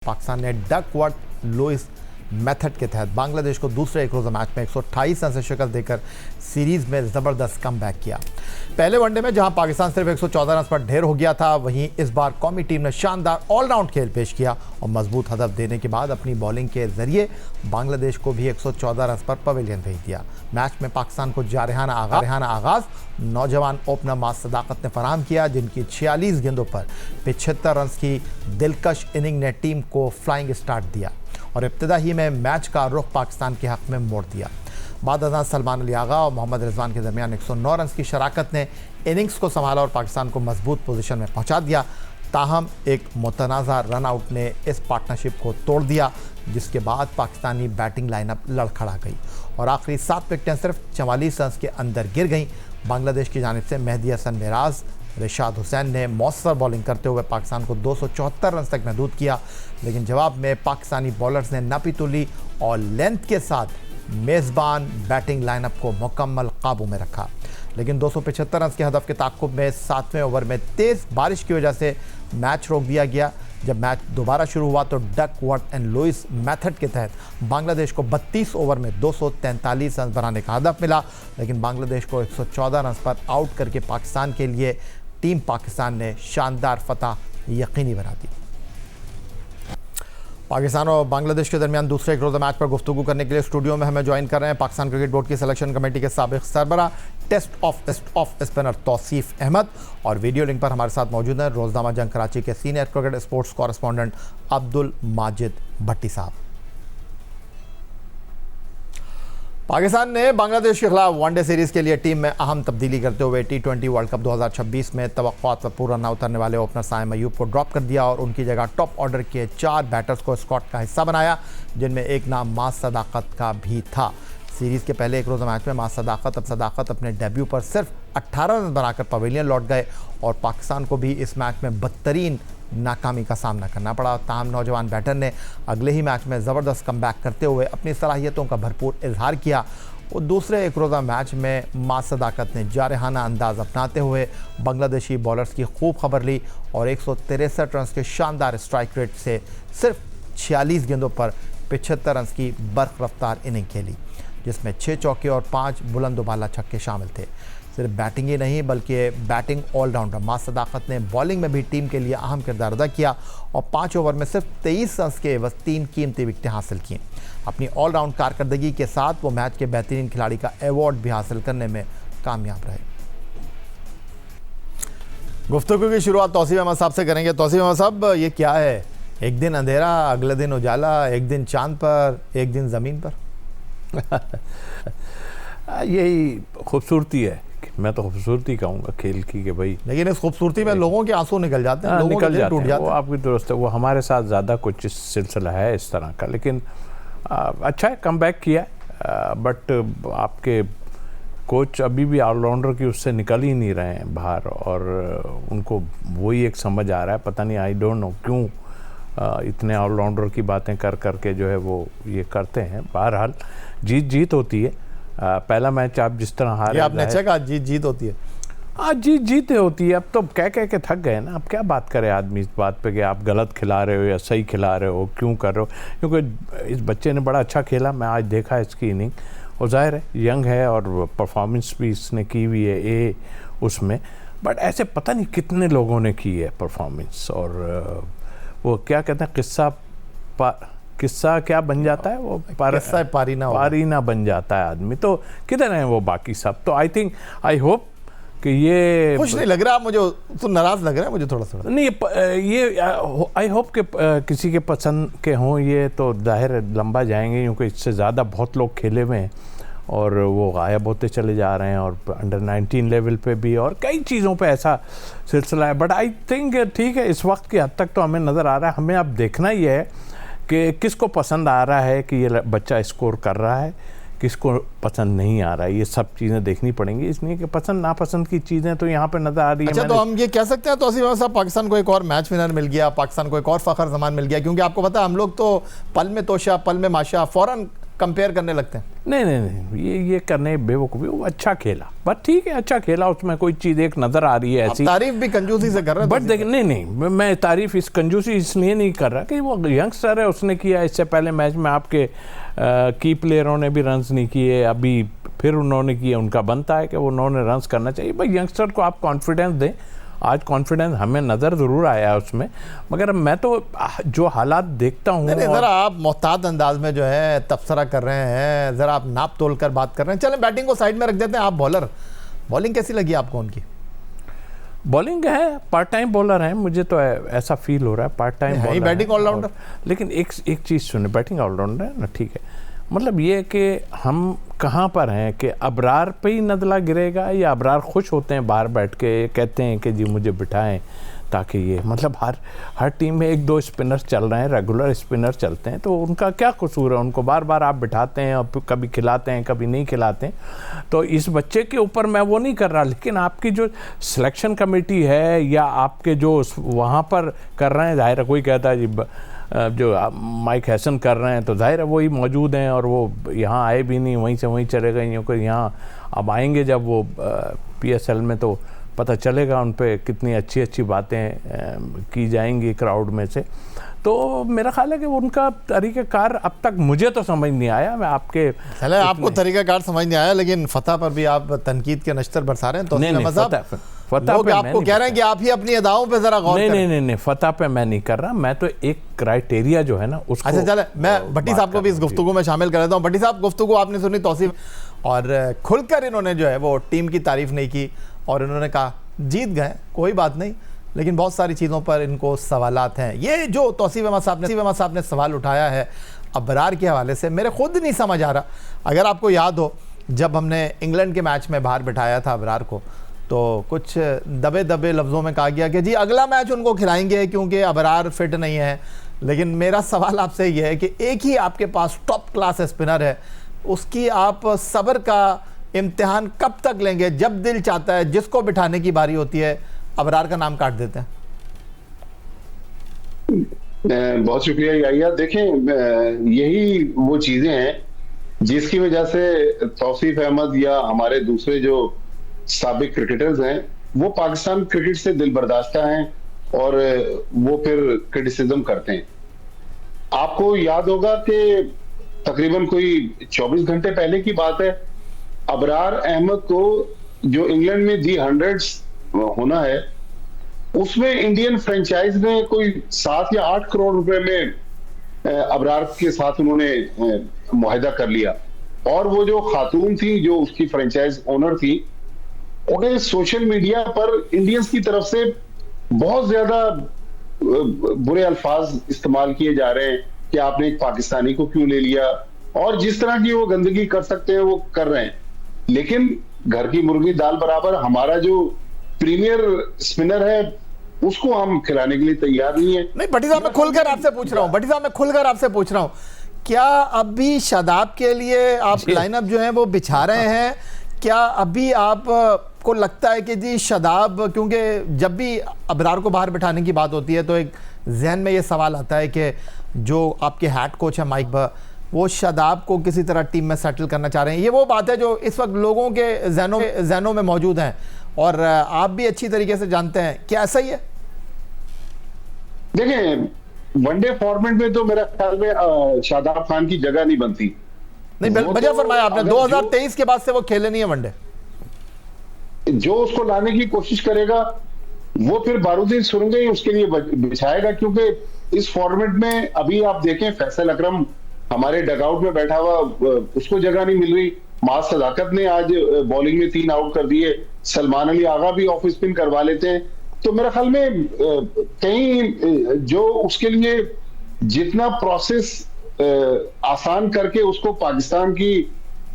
पाकिस्तान ने Duckworth Lewis method के तहत बांग्लादेश को दूसरे एक रोज़ा मैच में 128 रन से शिकस्त देकर सीरीज में ज़बरदस्त कमबैक किया। पहले वनडे में जहां पाकिस्तान सिर्फ 114 रन पर ढेर हो गया था, वहीं इस बार कौमी टीम ने शानदार ऑलराउंड खेल पेश किया और मजबूत हदफ देने के बाद अपनी बॉलिंग के जरिए बांग्लादेश को भी 114 रन पर पवेलियन भेज दिया। मैच में पाकिस्तान को जारहाना आगाज नौजवान ओपनर मास सदाकत ने फराहम किया, जिनकी 46 गेंदों पर 75 रन की दिलकश इनिंग ने टीम को फ्लाइंग स्टार्ट दिया और इब्तिदा ही में मैच का रुख पाकिस्तान के हक में मोड़ दिया। बाद अज़ां सलमान अली आगा और मोहम्मद रिजवान के दरमियान 109 रन की शराकत ने इनिंग्स को संभाला और पाकिस्तान को मजबूत पोजीशन में पहुंचा दिया। ताहम एक मुतनाज़ा रन आउट ने इस पार्टनरशिप को तोड़ दिया, जिसके बाद पाकिस्तानी बैटिंग लाइनअप लड़खड़ा गई और आखिरी 7 विकेटें सिर्फ 44 रन के अंदर गिर गईं। बांग्लादेश की जानिब से मेहदी हसन मिराज, रिशाद हुसैन ने मौसर बॉलिंग करते हुए पाकिस्तान को 274 रन तक महदूद किया, लेकिन जवाब में पाकिस्तानी बॉलर्स ने नापी तुली और लेंथ के साथ मेज़बान बैटिंग लाइनअप को मुकम्मल काबू में रखा। लेकिन 275 रन के हदफ के ताक़ुब में 7वें ओवर में तेज़ बारिश की वजह से मैच रोक दिया गया। जब मैच दोबारा शुरू हुआ तो डकवर्थ एंड लुईस मेथड के तहत बांग्लादेश को 32 ओवर में 243 रन बनाने का हदफ मिला, लेकिन बांग्लादेश को 114 रन पर आउट करके पाकिस्तान के लिए टीम पाकिस्तान ने शानदार फतह यकीनी बना दी। पाकिस्तान और बांग्लादेश के दरमियान दूसरे एक रोज़ा मैच पर गुफ्तगू करने के लिए स्टूडियो में हमें ज्वाइन कर रहे हैं पाकिस्तान क्रिकेट बोर्ड की सिलेक्शन कमेटी के साबिक सरबराह test off spinner Tauseef Ahmed और वीडियो लिंक पर हमारे साथ मौजूद हैं रोज़नामा जंग कराची के senior cricket sports correspondent Abdul Majid Bhatti sahab. Pakistan ने बांग्लादेश के खिलाफ वनडे सीरीज़ के लिए टीम में अहम तब्दीली करते हुए T20 वर्ल्ड कप 2026 में तवक्कुआत पर पूरा न उतरने वाले ओपनर साइम अयूब को ड्रॉप कर दिया और उनकी जगह टॉप ऑर्डर के 4 बैटर्स को स्क्वाड का हिस्सा बनाया, जिनमें एक नाम मास सदाकत का भी था। सीरीज़ के पहले एक रोज़ा मैच में मास सदाकत अपने डेब्यू पर सिर्फ 18 रन बनाकर पवेलियन लौट गए और पाकिस्तान को भी इस मैच में बदतरीन नाकामी का सामना करना पड़ा। ताहम नौजवान बैटर ने अगले ही मैच में ज़बरदस्त कमबैक करते हुए अपनी सलाहियतों का भरपूर इजहार किया और दूसरे एक रोज़ा मैच में मास सदाकत ने जारहाना अंदाज अपनाते हुए बांग्लादेशी बॉलर्स की खूब खबर ली और 163 रन के शानदार स्ट्राइक रेट से सिर्फ 46 गेंदों पर 75 रन की बर्क रफ्तार इनिंग खेली, जिसमें 6 चौके और 5 बुलंदोबाला छक्के शामिल थे। सिर्फ बैटिंग ही नहीं बल्कि बैटिंग ऑलराउंडर मास सदाकत ने बॉलिंग में भी टीम के लिए अहम किरदार अदा किया और 5 ओवर में सिर्फ 23 रन के एवज 3 कीमती विकेटें हासिल की। अपनी ऑलराउंड कारकर्दगी के साथ वो मैच के बेहतरीन खिलाड़ी का अवार्ड भी हासिल करने में कामयाब रहे। गुफ्तगू की शुरुआत तौसीफ अहमद साहब से करेंगे। तौसीफ अहमद साहब, ये क्या है, एक दिन अंधेरा, अगले दिन उजाला, एक दिन चांद पर, एक दिन ज़मीन पर? यही खूबसूरती है। मैं तो खूबसूरती कहूँगा खेल की कि भाई, लेकिन इस खूबसूरती में लोगों के आंसू निकल जाते हैं, लोगों निकल जाते टूट जाते हैं। वो आपकी दुरुस्त है, वो हमारे साथ ज़्यादा कुछ इस सिलसिला है इस तरह का, लेकिन अच्छा है, कम बैक किया। बट आपके कोच अभी भी ऑलराउंडर की उससे निकल ही नहीं रहे हैं बाहर और उनको वही एक समझ आ रहा है, पता नहीं, आई डोंट नो क्यों इतने ऑलराउंडर की बातें कर करके जो है वो ये करते हैं। बहरहाल जीत होती है। पहला मैच आप जिस तरह हारे, आपने अच्छा कहा, जीत होती है। हाँ, जीत होती है। अब तो कह के थक गए ना, अब क्या बात करे आदमी इस बात पे कि आप गलत खिला रहे हो या सही खिला रहे हो, क्यों कर रहे हो, क्योंकि इस बच्चे ने बड़ा अच्छा खेला। मैं आज देखा इसकी इनिंग और जाहिर है यंग है और परफॉर्मेंस भी इसने की हुई है उसमें, बट ऐसे पता नहीं कितने लोगों ने की है परफॉर्मेंस। और वो क्या कहते हैं, किस्सा क्या बन जाता है, वो पारीना बन जाता है आदमी। तो किधर हैं वो बाकी सब? तो आई होप कि ये कुछ नहीं लग रहा मुझे, तो नाराज लग रहा है मुझे थोड़ा नहीं, ये आई होप कि किसी के पसंद के हों ये, तो जाहिर लंबा जाएंगे, क्योंकि इससे ज़्यादा बहुत लोग खेले हुए हैं और वो गायब होते चले जा रहे हैं और अंडर 19 लेवल पे भी और कई चीज़ों पे ऐसा सिलसिला है। बट आई थिंक ठीक है, इस वक्त की हद तक तो हमें नज़र आ रहा है। हमें अब देखना ही है कि किसको पसंद आ रहा है कि ये बच्चा स्कोर कर रहा है, किसको पसंद नहीं आ रहा है। ये सब चीज़ें देखनी पड़ेंगी, इसलिए कि पसंद नापसंद की चीज़ें तो यहाँ पे नज़र आ रही है। अच्छा, तो हम ये कह सकते हैं तौसीफ अहमद साहब, पाकिस्तान को एक और मैच विनर मिल गया, पाकिस्तान को एक और फ़ख्र ज़मान मिल गया, क्योंकि आपको पता है हम लोग तो पल में तोशा पल में माशा फ़ौरन कंपेयर करने लगते हैं? नहीं नहीं नहीं, ये करने बेवकूफ़ी। वो अच्छा खेला, बस ठीक है, अच्छा खेला, उसमें कोई चीज़ एक नज़र आ रही है ऐसी। तारीफ भी कंजूसी से कर रहे हैं। बट देख, नहीं नहीं, मैं तारीफ इस कंजूसी इसलिए नहीं कर रहा कि वो यंगस्टर है, उसने किया। इससे पहले मैच में आपके की प्लेयरों ने भी रन्स नहीं किए, अभी फिर उन्होंने किए। उनका बनता है कि उन्होंने रन्स करना चाहिए। भाई यंगस्टर को आप कॉन्फिडेंस दें। आज कॉन्फिडेंस हमें नज़र ज़रूर आया उसमें, मगर मैं तो जो हालात देखता हूँ। ज़रा आप मोहतात अंदाज में जो है तबसरा कर रहे हैं, ज़रा आप नाप तोल कर बात कर रहे हैं। चलें बैटिंग को साइड में रख देते हैं। आप बॉलर, बॉलिंग कैसी लगी आपको उनकी? बॉलिंग है, पार्ट टाइम बॉलर है, मुझे तो ऐसा फील हो रहा है part time bowler. Batting allrounder. लेकिन एक चीज़ सुने, बैटिंग ऑलराउंडर है ना, ठीक है। मतलब ये कि हम कहाँ पर हैं कि अबरार पे ही नदला गिरेगा, या अबरार खुश होते हैं बाहर बैठ के, कहते हैं कि जी मुझे बिठाएं ताकि ये, मतलब हर टीम में एक दो स्पिनर्स चल रहे हैं, रेगुलर स्पिनर चलते हैं, तो उनका क्या कसूर है? उनको बार बार आप बिठाते हैं और कभी खिलाते हैं, कभी नहीं खिलाते हैं। तो इस बच्चे के ऊपर मैं वो नहीं कर रहा, लेकिन आपकी जो सिलेक्शन कमेटी है या आपके जो वहाँ पर कर रहे हैं, जाहिर है कोई कहता है जी जो माइक हैसन कर रहे हैं, तो जाहिर है वही मौजूद हैं और वो यहाँ आए भी नहीं, वहीं से वहीं चले गए। क्योंकि यहाँ अब आएंगे जब वो PSL में, तो पता चलेगा उन पे कितनी अच्छी अच्छी बातें की जाएंगी क्राउड में से। तो मेरा ख्याल है कि उनका तरीक़ाकार अब तक मुझे तो समझ नहीं आया। मैं आपके चले आपको तरीक़ाकार समझ नहीं आया, लेकिन फतह पर भी आप तनकीद के नश्तर बरसा रहे हैं। तो लोग आपको कह रहे हैं कि आप ही अपनी अदाओं पे जरा गौर करें। नहीं, फतह पे मैं नहीं कर रहा। मैं तो एक क्राइटेरिया जो है ना उसको। अच्छा चले, मैं भट्टी साहब को भी इस गुफ्तगू में शामिल कर देता हूँ। भट्टी साहब, गुफ्तगू आपने सुनी तौसीफ, और खुलकर इन्होंने जो है वो टीम की तारीफ नहीं की, और इन्होंने कहा जीत गए कोई बात नहीं, लेकिन बहुत सारी चीज़ों पर इनको सवालात हैं। ये जो तौसीफ अहमद साहब ने सवाल उठाया है अबरार के हवाले से, मेरे खुद नहीं समझ आ रहा। अगर आपको याद हो, जब हमने इंग्लैंड के मैच में बाहर बिठाया था अबरार को, तो कुछ दबे दबे लफ्ज़ों में कहा गया कि जी अगला मैच उनको खिलाएंगे क्योंकि अबरार फिट नहीं है। लेकिन मेरा सवाल आपसे ये है कि एक ही आपके पास टॉप क्लास स्पिनर है, उसकी आप सब्र का इम्तिहान कब तक लेंगे? जब दिल चाहता है, जिसको बिठाने की बारी होती है, अबरार का नाम काट देते हैं। बहुत शुक्रिया याहिया। देखें, यही वो चीजें हैं जिसकी वजह से तौसीफ अहमद या हमारे दूसरे जो साबिक क्रिकेटर्स हैं, वो पाकिस्तान क्रिकेट से दिल बर्दाश्ता हैं और वो फिर क्रिटिसिज्म करते हैं। आपको याद होगा कि तकरीबन कोई 24 घंटे पहले की बात है, अबरार अहमद को जो इंग्लैंड में दी 100 होना है, उसमें इंडियन फ्रेंचाइज ने कोई 7 या 8 करोड़ रुपए में अबरार के साथ उन्होंने मुआहिदा कर लिया। और वो जो खातून थी जो उसकी फ्रेंचाइज ओनर थी, उन्हें सोशल मीडिया पर इंडियंस की तरफ से बहुत ज्यादा बुरे अल्फाज इस्तेमाल किए जा रहे हैं कि आपने एक पाकिस्तानी को क्यों ले लिया, और जिस तरह की वो गंदगी कर सकते हैं वो कर रहे हैं। लेकिन घर की मुर्गी दाल बराबर, हमारा जो प्रीमियर स्पिनर है उसको हम खिलाने के लिए तैयार नहीं है। नहीं भट्टी साहब, मैं खुलकर आपसे पूछ रहा हूँ, क्या अभी शादाब के लिए आप लाइनअप जो है वो बिछा रहे हैं? क्या अभी आप को लगता है कि जी शादाब, क्योंकि जब भी अबरार को बाहर बिठाने की बात होती है तो एक जहन में ये सवाल आता है कि जो आपके हेड कोच है माइक, वो शादाब को किसी तरह टीम में सेटल करना चाह रहे हैं। ये वो बात है जो इस वक्त लोगों के जहनों में मौजूद हैं, और आप भी अच्छी तरीके से जानते हैं। क्या ऐसा ही है? देखें, वनडे फॉर्मेट में तो मेरा ख्याल में शादाब खान की जगह नहीं बनती। नहीं, वजह फरमाया आपने, 2023 के बाद से वो खेले नहीं है वनडे। जो उसको लाने की कोशिश करेगा वो फिर बारूदी सुरंगें ही उसके लिए बिछाएगा, क्योंकि इस फॉर्मेट में अभी आप देखें, फैसल अकरम हमारे डगआउट में बैठा हुआ, उसको जगह नहीं मिल रही। माज सदाकत ने आज बॉलिंग में 3 आउट कर दिए, सलमान अली आगा भी ऑफ स्पिन करवा लेते हैं। तो मेरे ख्याल में कहीं जो उसके लिए जितना प्रोसेस आसान करके उसको पाकिस्तान की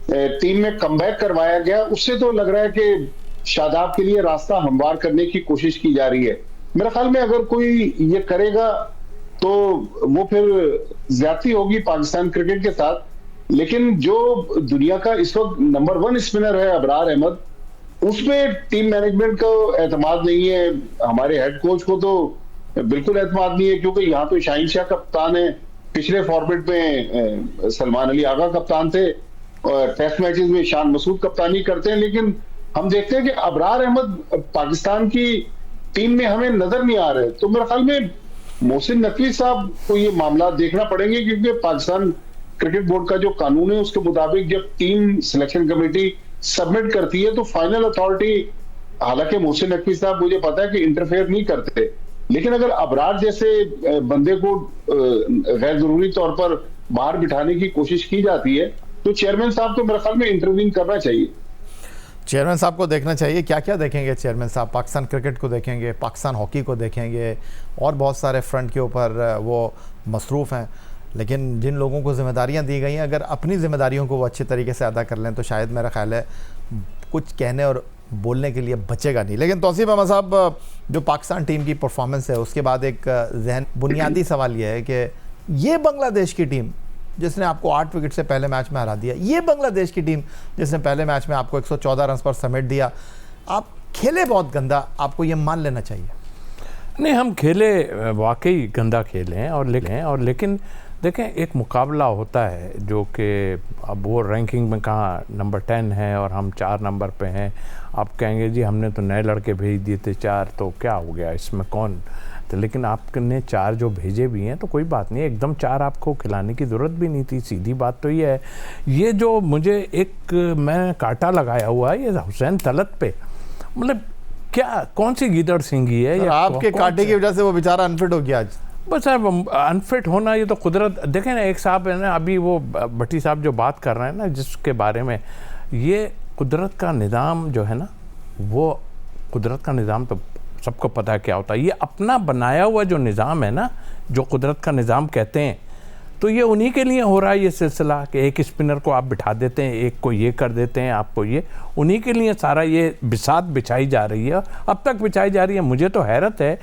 टीम में कमबैक करवाया गया, उससे तो लग रहा है कि शादाब के लिए रास्ता हमवार करने की कोशिश की जा रही है। मेरे ख्याल में अगर कोई ये करेगा तो वो फिर ज्यादती होगी पाकिस्तान क्रिकेट के साथ। लेकिन जो दुनिया का इस वक्त नंबर 1 स्पिनर है अबरार अहमद, उसमें टीम मैनेजमेंट को एतमाद नहीं है, हमारे हेड कोच को तो बिल्कुल एतमाद नहीं है, क्योंकि यहाँ तो शाहीन शाह कप्तान है, पिछले फॉर्मेट में सलमान अली आगा कप्तान थे और टेस्ट मैचेस में शान मसूद कप्तानी करते हैं, लेकिन हम देखते हैं कि अबरार अहमद पाकिस्तान की टीम में हमें नजर नहीं आ रहे। तो मेरे ख्याल में मोहसिन नकवी साहब को ये मामला देखना पड़ेंगे, क्योंकि पाकिस्तान क्रिकेट बोर्ड का जो कानून है उसके मुताबिक जब टीम सिलेक्शन कमेटी सबमिट करती है तो फाइनल अथॉरिटी, हालांकि मोहसिन नकवी साहब मुझे पता है कि इंटरफेयर नहीं करते, लेकिन अगर अबरार जैसे बंदे को गैर जरूरी तौर पर बाहर बिठाने की कोशिश की जाती है तो चेयरमैन साहब को मेरे ख्याल में इंटरवीन करना चाहिए। चेयरमैन साहब को देखना चाहिए। क्या क्या देखेंगे चेयरमैन साहब? पाकिस्तान क्रिकेट को देखेंगे, पाकिस्तान हॉकी को देखेंगे, और बहुत सारे फ्रंट के ऊपर वो मसरूफ़ हैं। लेकिन जिन लोगों को जिम्मेदारियां दी गई हैं, अगर अपनी जिम्मेदारियों को वो अच्छे तरीके से अदा कर लें तो शायद मेरा ख्याल है कुछ कहने और बोलने के लिए बचेगा नहीं। लेकिन तौसीफ अहमद साहब, जो पाकिस्तान टीम की परफॉर्मेंस है उसके बाद एक जहन बुनियादी सवाल यह है कि ये बांग्लादेश की टीम जिसने आपको 8 विकेट से पहले मैच में हरा दिया, ये बांग्लादेश की टीम जिसने पहले मैच में आपको 114 रन पर समेट दिया, आप खेले बहुत गंदा, आपको ये मान लेना चाहिए। नहीं, हम खेले वाकई गंदा खेले हैं और लेकिन देखें, एक मुकाबला होता है जो कि अब वो रैंकिंग में कहाँ नंबर 10 है और हम 4 नंबर पे हैं। आप कहेंगे जी हमने तो नए लड़के भेज दिए थे 4, तो क्या हो गया इसमें, कौन तो, लेकिन आपने 4 जो भेजे भी हैं तो कोई बात नहीं, एकदम 4 आपको खिलाने की ज़रूरत भी नहीं थी। सीधी बात तो ये है। ये जो मुझे एक मैं कांटा लगाया हुआ है ये हुसैन तलत पे, मतलब क्या कौन सी गीदड़ सिंगी है या आपके कांटे की वजह से वो बेचारा अनफिट हो गया आज। बस साहब, अनफिट होना ये तो कुदरत। देखें ना, एक साहब है ना, अभी वो भट्टी साहब जो बात कर रहे हैं ना जिसके बारे में, ये कुदरत का निज़ाम जो है ना, वो कुदरत का निज़ाम तो सबको पता है क्या होता है। ये अपना बनाया हुआ जो निज़ाम है ना, जो कुदरत का निज़ाम कहते हैं, तो ये उन्हीं के लिए हो रहा है ये सिलसिला कि एक स्पिनर को आप बिठा देते हैं, एक को ये कर देते हैं, आपको ये, उन्हीं के लिए सारा ये बिसात बिछाई जा रही है, अब तक बिछाई जा रही है। मुझे तो हैरत है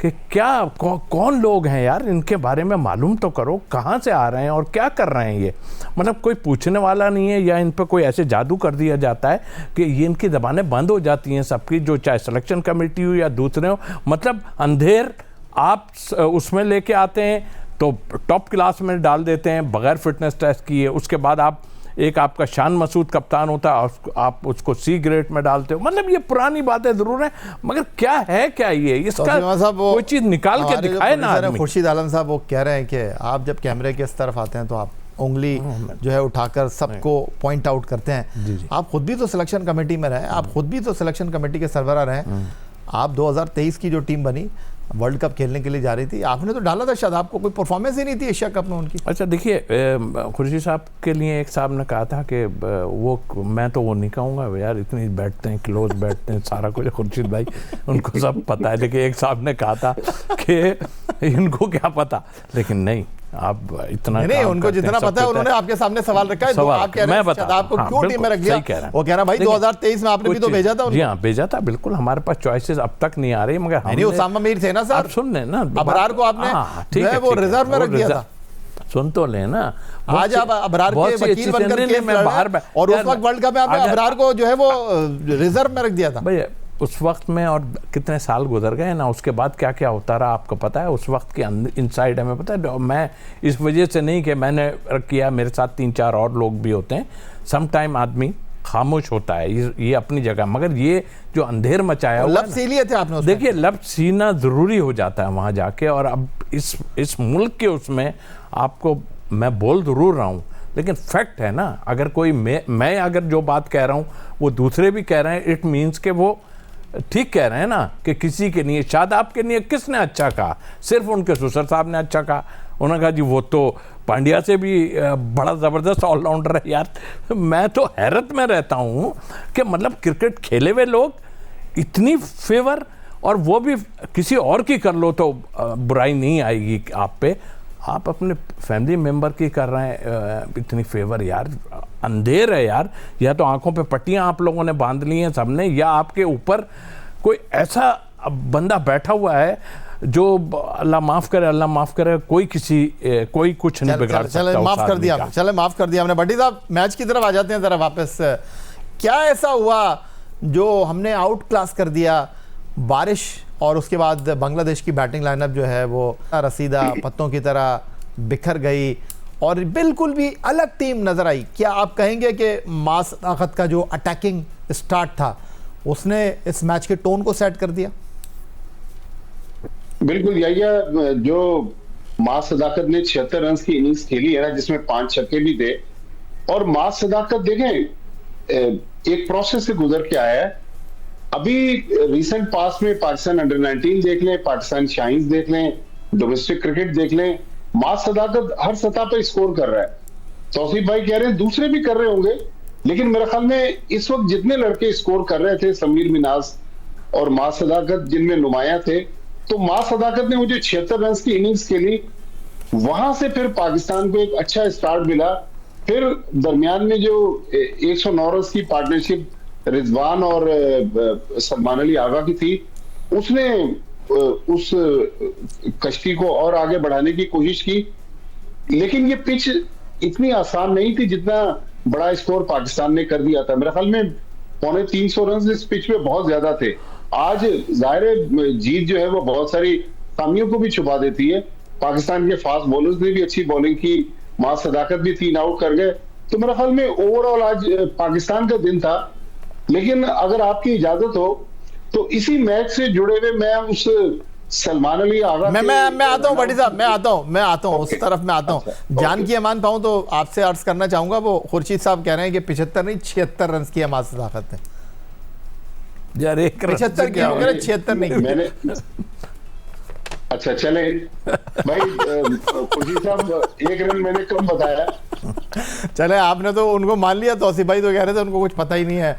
कि क्या कौन लोग हैं यार, इनके बारे में मालूम तो करो, कहाँ से आ रहे हैं और क्या कर रहे हैं ये। मतलब कोई पूछने वाला नहीं है, या इन पर कोई ऐसे जादू कर दिया जाता है कि ये इनकी ज़बानें बंद हो जाती हैं सबकी, जो चाहे सिलेक्शन कमेटी हो या दूसरे हो। मतलब अंधेर आप उसमें लेके आते हैं तो टॉप क्लास में डाल देते हैं बगैर फिटनेस टेस्ट किए। उसके बाद आप एक आपका शान मसूद कप्तान होता है, आप उसको सी ग्रेड में डालते हो। मतलब ये पुरानी बातें जरूर है, मगर क्या है क्या ये, इसका कोई चीज़ निकाल के दिखाए ना आदमी। खुर्शीद आलम साहब वो कह रहे हैं कि आप जब कैमरे के इस तरफ आते हैं तो आप उंगली जो है उठाकर सबको पॉइंट आउट करते हैं। आप खुद भी तो सिलेक्शन कमेटी में रहे, आप खुद भी तो सिलेक्शन कमेटी के सरबराह रहे। आप 2023 की जो टीम बनी वर्ल्ड कप खेलने के लिए जा रही थी, आपने तो डाला था, शायद आपको कोई परफॉर्मेंस ही नहीं थी एशिया कप में उनकी। अच्छा देखिए, खुर्शीद साहब के लिए एक साहब ने कहा था कि वो, मैं तो वो नहीं कहूँगा यार, इतनी बैठते हैं, क्लोज बैठते हैं, सारा कुछ खुर्शीद भाई उनको सब पता है। लेकिन एक साहब ने कहा था कि इनको क्या पता, लेकिन नहीं, आप इतना नहीं, उनको जितना पता है उन्होंने आपके सामने सवाल रखा है। तो आप कह रहे हैं आपको क्यों टीम में रख दिया, वो कह रहा भाई 2023 में आपने भी तो भेजा था। जी हाँ, भेजा था, बिल्कुल हमारे पास चॉइसेस अब तक नहीं आ रही, मगर नहीं, उसामा मीर थे ना सर, आप सुन लेना, अबरार को आपने वो रिजर्व में रख दिया था। सुन तो लेना, आज आप अबरार के वकील बनकर केस लड़ रहे हैं और उस वक्त वर्ल्ड कप में आपने अबरार को जो है वो रिजर्व में रख दिया था। भैया उस वक्त में और कितने साल गुजर गए ना, उसके बाद क्या क्या होता रहा आपको पता है। उस वक्त के इनसाइड हमें पता है। मैं इस वजह से नहीं कि मैंने किया, मेरे साथ 3-4 और लोग भी होते हैं, सम टाइम आदमी खामोश होता है, ये अपनी जगह, मगर ये जो अंधेर मचाया हुआ लब सी लिए थे आपने, देखिए लब सीना ज़रूरी हो जाता है वहाँ जाके। और अब इस मुल्क के उसमें आपको मैं बोल ज़रूर रहा हूँ, लेकिन फैक्ट है ना, अगर कोई मैं अगर जो बात कह रहा हूँ वो दूसरे भी कह रहे हैं, इट मीन्स के वो ठीक कह रहे हैं ना, कि किसी के लिए, शायद आपके लिए किसने अच्छा कहा, सिर्फ उनके ससुर साहब ने अच्छा कहा। उन्होंने कहा जी वो तो पांड्या से भी बड़ा ज़बरदस्त ऑलराउंडर है यार। मैं तो हैरत में रहता हूँ कि मतलब क्रिकेट खेले हुए लोग इतनी फेवर, और वो भी किसी और की कर लो तो बुराई नहीं आएगी आप पे, आप अपने फैमिली मेंबर की कर रहे हैं इतनी फेवर। यार अंधेर है यार, या तो आंखों पे पट्टियां आप लोगों ने बांध ली हैं सबने, या आपके ऊपर कोई ऐसा बंदा बैठा हुआ है जो अल्लाह माफ़ करे, कोई कुछ नहीं बिगाड़ सकता। चले माफ़ कर दिया हमने। भट्टी साहब मैच की तरफ आ जाते हैं ज़रा वापस। क्या ऐसा हुआ जो हमने आउट क्लास कर दिया? बारिश और उसके बाद बांग्लादेश की बैटिंग लाइनअप जो है वो रसीदा पत्तों की तरह बिखर गई और बिल्कुल भी अलग टीम नजर आई। क्या आप कहेंगे कि मास ताकत का जो अटैकिंग स्टार्ट था उसने इस मैच के टोन को सेट कर दिया? बिल्कुल याहिया, जो मास सदाकत ने 76 रन की इनिंग्स खेली है ना, जिसमें 5 छक्के भी थे, और मास सदाकत देखें एक प्रोसेस से गुजर के आया है। अभी रिसेंट पास में पाकिस्तान अंडर 19 देख लें, पाकिस्तान शाहीन्स देख लें, डोमेस्टिक क्रिकेट देख लें, मास सदाकत हर सतह पर स्कोर कर रहा है। तौसीफ भाई कह रहे हैं दूसरे भी कर रहे होंगे, लेकिन मेरे ख्याल में इस वक्त जितने लड़के स्कोर कर रहे थे, समीर मिनाज और मास सदाकत जिनमें नुमाया थे, तो मास सदाकत ने मुझे 76 रन की इनिंग्स खेली। वहां से फिर पाकिस्तान को एक अच्छा स्टार्ट मिला। फिर दरमियान में जो 109 रन की पार्टनरशिप रिजवान और सलमान अली आगा की थी, उसने उस कश्ती को और आगे बढ़ाने की कोशिश की। लेकिन ये पिच इतनी आसान नहीं थी जितना बड़ा स्कोर पाकिस्तान ने कर दिया था। मेरे ख्याल में 350 रन इस पिच में बहुत ज्यादा थे। आज जाहिर जीत जो है वो बहुत सारी खामियों को भी छुपा देती है। पाकिस्तान के फास्ट बॉलर्स ने भी अच्छी बॉलिंग की, मास सदाकत भी 3 आउट कर गए। तो मेरे ख्याल में ओवरऑल आज पाकिस्तान का दिन था। लेकिन अगर आपकी इजाजत हो तो इसी मैच से जुड़े हुए मैं उस सलमान अली आगा मैं आता हूँ बड़ी साहब, मैं आता हूँ उस तरफ मैं आता हूँ। जान की अमान पाऊँ तो आपसे अर्ज करना चाहूंगा, वो खुर्शीद साहब कह रहे हैं कि 75 नहीं 76 रन की मास सदाकत है। यार 75 क्या हो गया, 76 नहीं। मैंने अच्छा चले भाई, खुर्शीद साहब 1 रन मैंने कम बताया। चले आपने तो उनको मान लिया, तौसीफ भाई तो कह रहे थे उनको कुछ पता ही नहीं है।